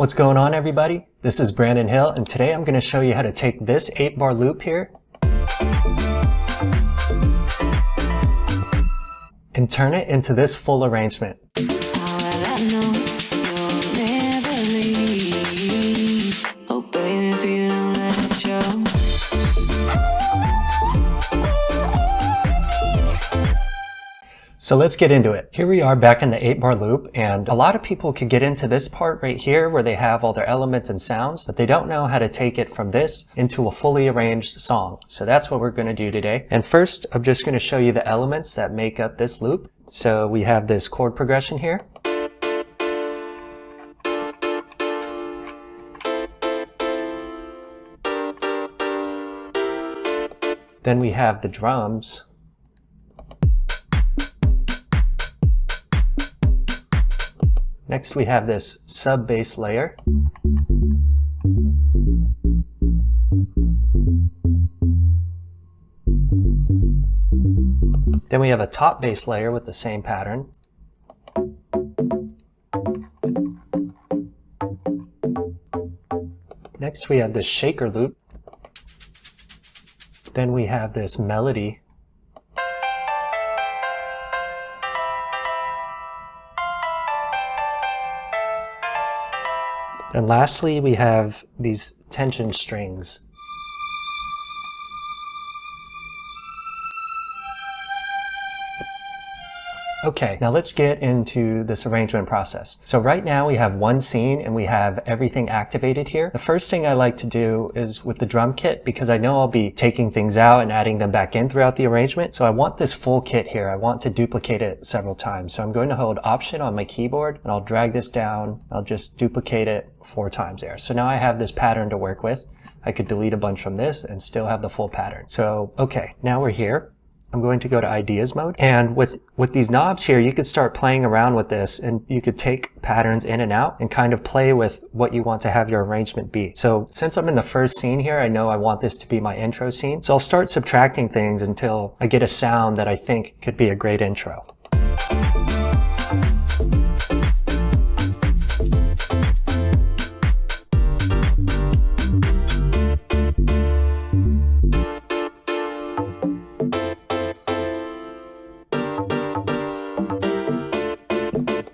What's going on, everybody? This is Brandon Hill, and today I'm going to show you how to take this 8-bar loop here and turn it into this full arrangement. So let's get into it. Here we are back in the 8-bar loop, and a lot of people could get into this part right here where they have all their elements and sounds, but they don't know how to take it from this into a fully arranged song. So that's what we're going to do today. And first, I'm just going to show you the elements that make up this loop. So we have this chord progression here. Then we have the drums. Next we have this sub-bass layer. Then we have a top bass layer with the same pattern. Next we have this shaker loop. Then we have this melody. And lastly, we have these tension strings. Okay, now let's get into this arrangement process. So right now we have one scene and we have everything activated here. The first thing I like to do is with the drum kit, because I know I'll be taking things out and adding them back in throughout the arrangement. So I want this full kit here. I want to duplicate it several times. So I'm going to hold Option on my keyboard and I'll drag this down. I'll just duplicate it 4 times there. So now I have this pattern to work with. I could delete a bunch from this and still have the full pattern. So, okay, now we're here. I'm going to go to ideas mode, and with these knobs here you could start playing around with this, and you could take patterns in and out and kind of play with what you want to have your arrangement be. So since I'm in the first scene here, I know I want this to be my intro scene, so I'll start subtracting things until I get a sound that I think could be a great intro.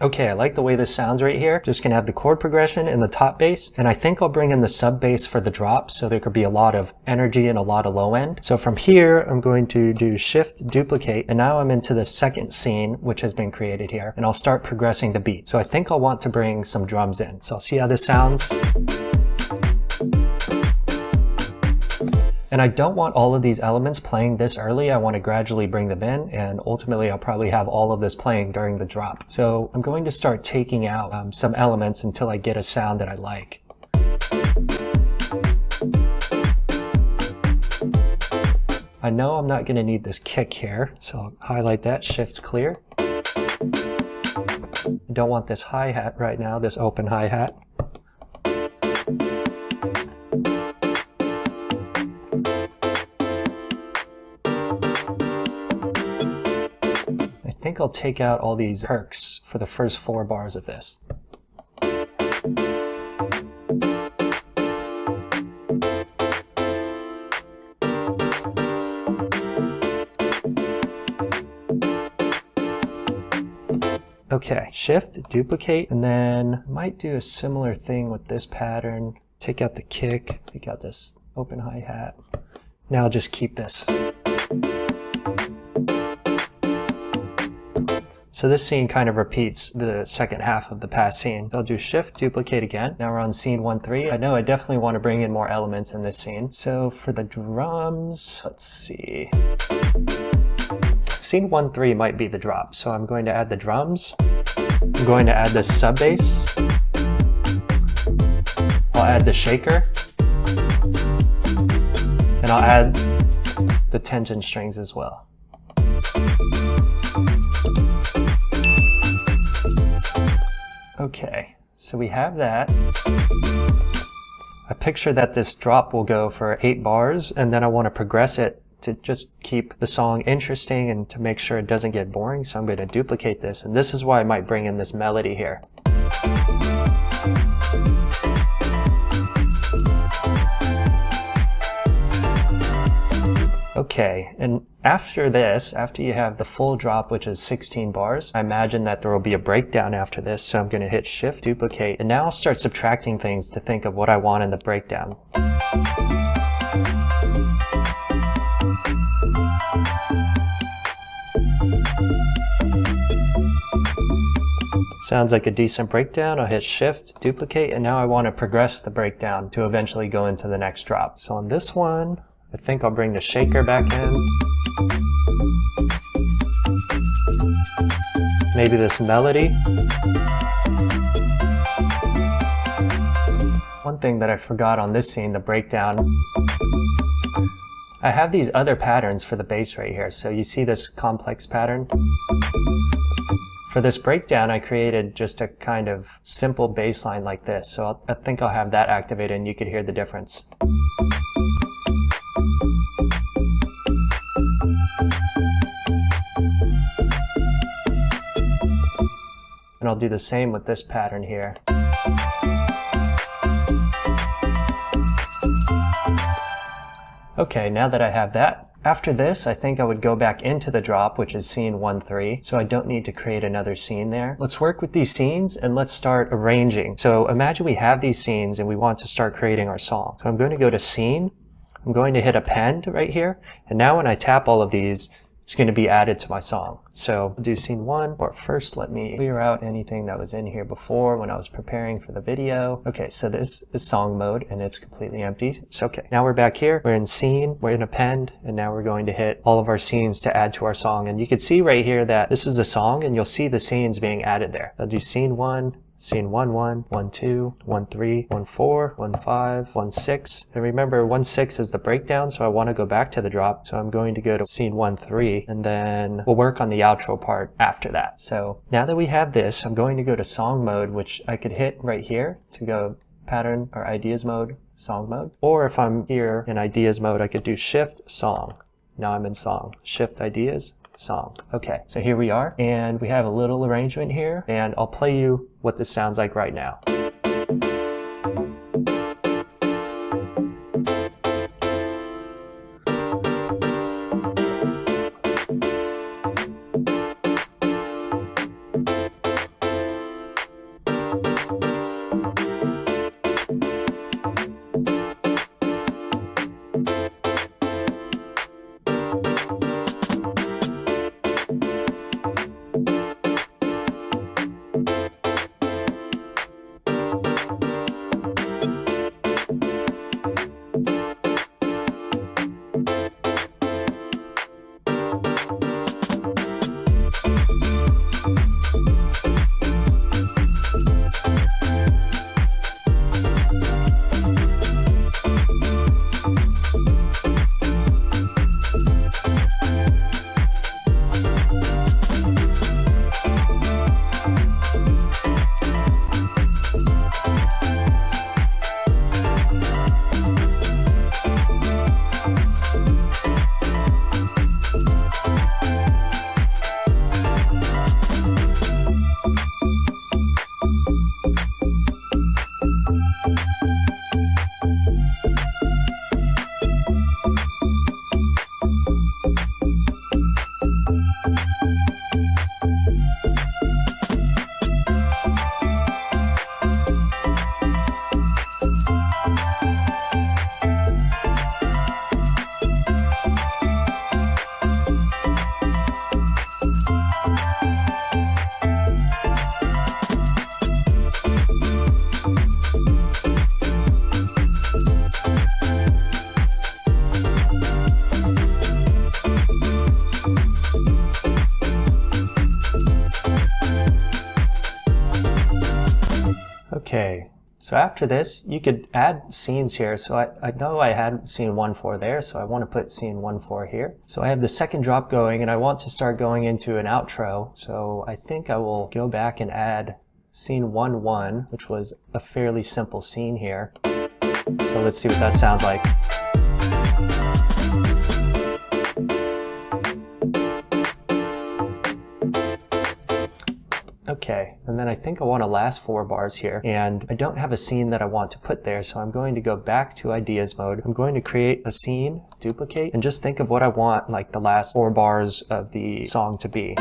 Okay, I like the way this sounds right here. Just gonna have the chord progression in the top bass, and I think I'll bring in the sub bass for the drop, so there could be a lot of energy and a lot of low end. So from here, I'm going to do Shift, Duplicate, and now I'm into the second scene, which has been created here, and I'll start progressing the beat. So I think I'll want to bring some drums in. So I'll see how this sounds. And I don't want all of these elements playing this early. I want to gradually bring them in, and ultimately I'll probably have all of this playing during the drop. So I'm going to start taking out some elements until I get a sound that I like. I know I'm not going to need this kick here, so I'll highlight that, Shift Clear. I don't want this hi-hat right now, this open hi-hat. I think I'll take out all these perks for the first 4 bars of this. Okay, Shift, Duplicate, and then I might do a similar thing with this pattern. Take out the kick, take out this open hi-hat. Now I'll just keep this. So this scene kind of repeats the second half of the past scene. I'll do Shift, Duplicate again. Now we're on scene 1-3. I know I definitely want to bring in more elements in this scene. So for the drums, let's see. Scene 1-3 might be the drop. So I'm going to add the drums. I'm going to add the sub bass. I'll add the shaker. And I'll add the tension strings as well. Okay, so we have that. I picture that this drop will go for 8 bars, and then I want to progress it to just keep the song interesting and to make sure it doesn't get boring. So I'm going to duplicate this, and this is why I might bring in this melody here. Okay, and after this, after you have the full drop, which is 16 bars, I imagine that there will be a breakdown after this, so I'm going to hit Shift, duplicate, and now I'll start subtracting things to think of what I want in the breakdown. Sounds like a decent breakdown. I'll hit Shift, duplicate, and now I want to progress the breakdown to eventually go into the next drop. So on this one, I think I'll bring the shaker back in. Maybe this melody. One thing that I forgot on this scene, the breakdown, I have these other patterns for the bass right here. So you see this complex pattern? For this breakdown, I created just a kind of simple bass line like this. So I think I'll have that activated and you could hear the difference. And I'll do the same with this pattern here. Okay, now that I have that, after this, I think I would go back into the drop, which is scene 1-3, so I don't need to create another scene there. Let's work with these scenes and let's start arranging. So imagine we have these scenes and we want to start creating our song. So I'm going to go to Scene, I'm going to hit Append right here, and now when I tap all of these, it's going to be added to my song. So I'll do scene 1, or first let me clear out anything that was in here before when I was preparing for the video. Okay, so this is song mode and it's completely empty. So okay, now we're back here, we're in Scene, we're in Append, and now we're going to hit all of our scenes to add to our song. And you can see right here that this is a song and you'll see the scenes being added there. I'll do scene 1, scene 1-1, 1-2, 1-3, 1-4, 1-5, 1-6. And remember, 1-6 is the breakdown, so I want to go back to the drop. So I'm going to go to scene 1-3, and then we'll work on the outro part after that. So now that we have this, I'm going to go to song mode, which I could hit right here to go pattern or ideas mode, song mode. Or if I'm here in ideas mode, I could do Shift, song. Now I'm in song. Shift, ideas, song. Okay, so here we are, and we have a little arrangement here, and I'll play you what this sounds like right now. Okay, so after this, you could add scenes here. So I know I had scene 1-4 there, so I want to put scene 1-4 here. So I have the second drop going, and I want to start going into an outro. So I think I will go back and add scene 1-1, which was a fairly simple scene here. So let's see what that sounds like. Okay. Okay, and then I think I want a last 4 bars here, and I don't have a scene that I want to put there, so I'm going to go back to ideas mode. I'm going to create a scene, duplicate, and just think of what I want like the last 4 bars of the song to be.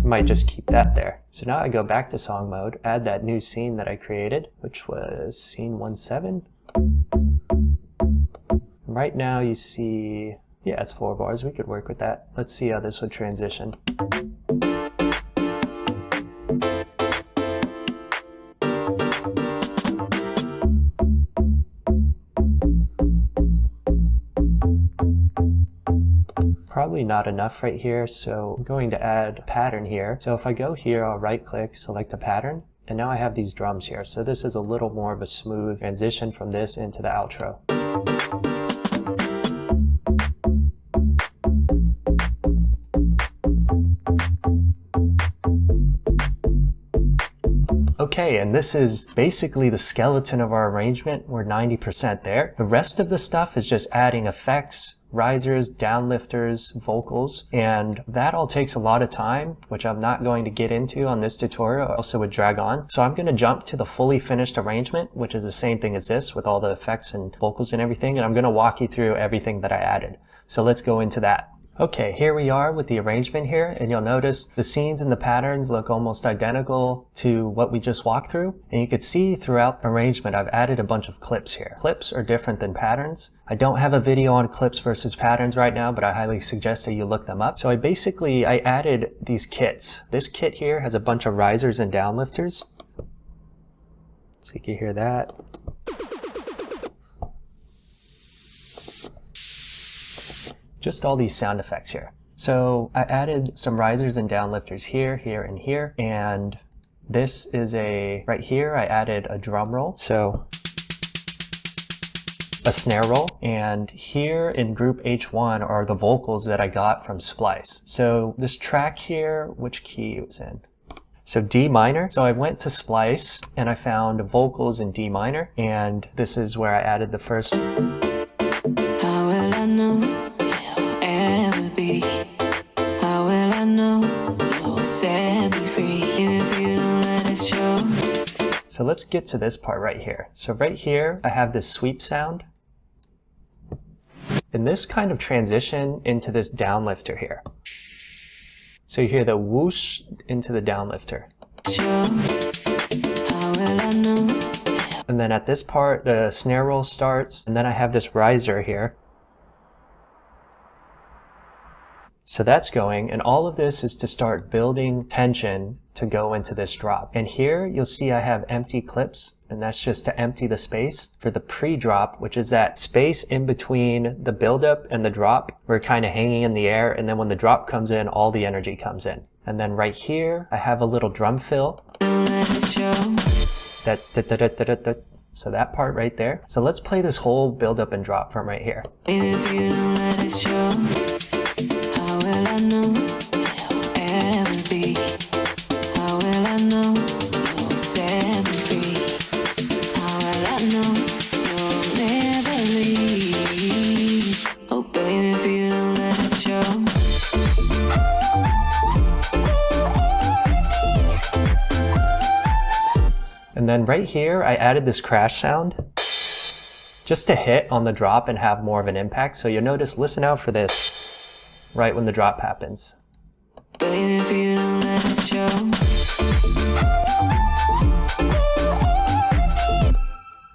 Might just keep that there. So now I go back to song mode, add that new scene that I created, which was scene 17. Right now you see, yeah, it's 4 bars. We could work with that. Let's see how this would transition. Probably not enough right here, so I'm going to add a pattern here. So if I go here, I'll right click, select a pattern, and now I have these drums here. So this is a little more of a smooth transition from this into the outro. Okay, and this is basically the skeleton of our arrangement. We're 90% there. The rest of the stuff is just adding effects, risers, downlifters, vocals, and that all takes a lot of time, which I'm not going to get into on this tutorial. I also would drag on. So I'm going to jump to the fully finished arrangement, which is the same thing as this with all the effects and vocals and everything, and I'm going to walk you through everything that I added. So let's go into that. Okay, here we are with the arrangement here, and you'll notice the scenes and the patterns look almost identical to what we just walked through. And you could see throughout the arrangement, I've added a bunch of clips here. Clips are different than patterns. I don't have a video on clips versus patterns right now, but I highly suggest that you look them up. So I added these kits. This kit here has a bunch of risers and downlifters. So you can hear that. Just all these sound effects here. So I added some risers and downlifters here, here, and here. And this is right here, I added a drum roll. So a snare roll. And here in group H1 are the vocals that I got from Splice. So this track here, which key it was in? So D minor. So I went to Splice and I found vocals in D minor. And this is where I added the first. How will I know? How will I know you'll set me free if you don't let it show? So let's get to this part right here. So right here, I have this sweep sound. And this kind of transition into this downlifter here. So you hear the whoosh into the downlifter. How will I know? And then at this part, the snare roll starts, and then I have this riser here. So that's going, and all of this is to start building tension to go into this drop. And here you'll see I have empty clips, and that's just to empty the space for the pre-drop, which is that space in between the buildup and the drop. We're kind of hanging in the air, and then when the drop comes in, all the energy comes in. And then right here, I have a little drum fill. That so that part right there. So let's play this whole buildup and drop from right here. If you don't let it show. How will I know you'll ever be? How will I know you'll set me free? How will I know you'll never leave? Oh baby, if you don't let it show. And then right here, I added this crash sound just to hit on the drop and have more of an impact. So you'll notice, listen out for this. Right when the drop happens. Baby, if you don't let it show.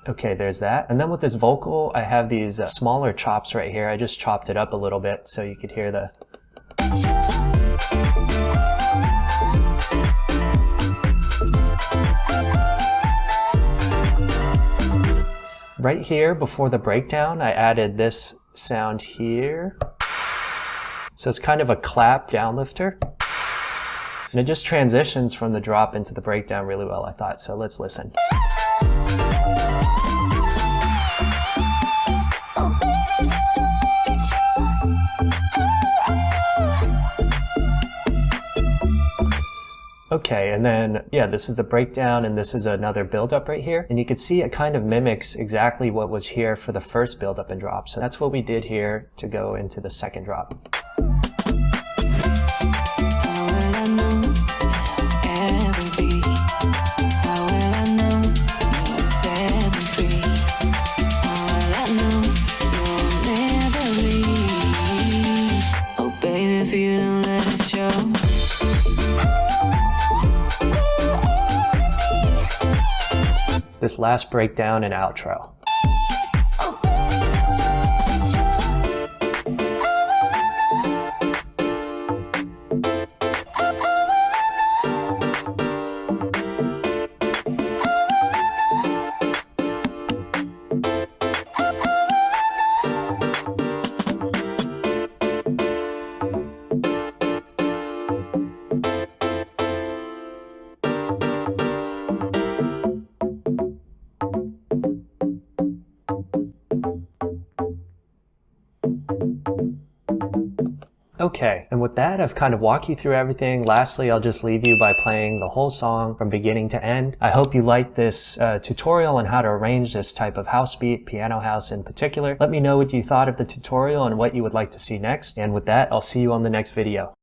Okay, there's that. And then with this vocal, I have these smaller chops right here. I just chopped it up a little bit so you could hear the. Right here, before the breakdown, I added this sound here. So it's kind of a clap downlifter. And it just transitions from the drop into the breakdown really well, I thought. So let's listen. Okay, and then, yeah, this is the breakdown and this is another buildup right here. And you can see it kind of mimics exactly what was here for the first buildup and drop. So that's what we did here to go into the second drop. This last breakdown and outro. Okay, and with that, I've kind of walked you through everything. Lastly, I'll just leave you by playing the whole song from beginning to end. I hope you liked this tutorial on how to arrange this type of house beat, piano house in particular. Let me know what you thought of the tutorial and what you would like to see next. And with that, I'll see you on the next video.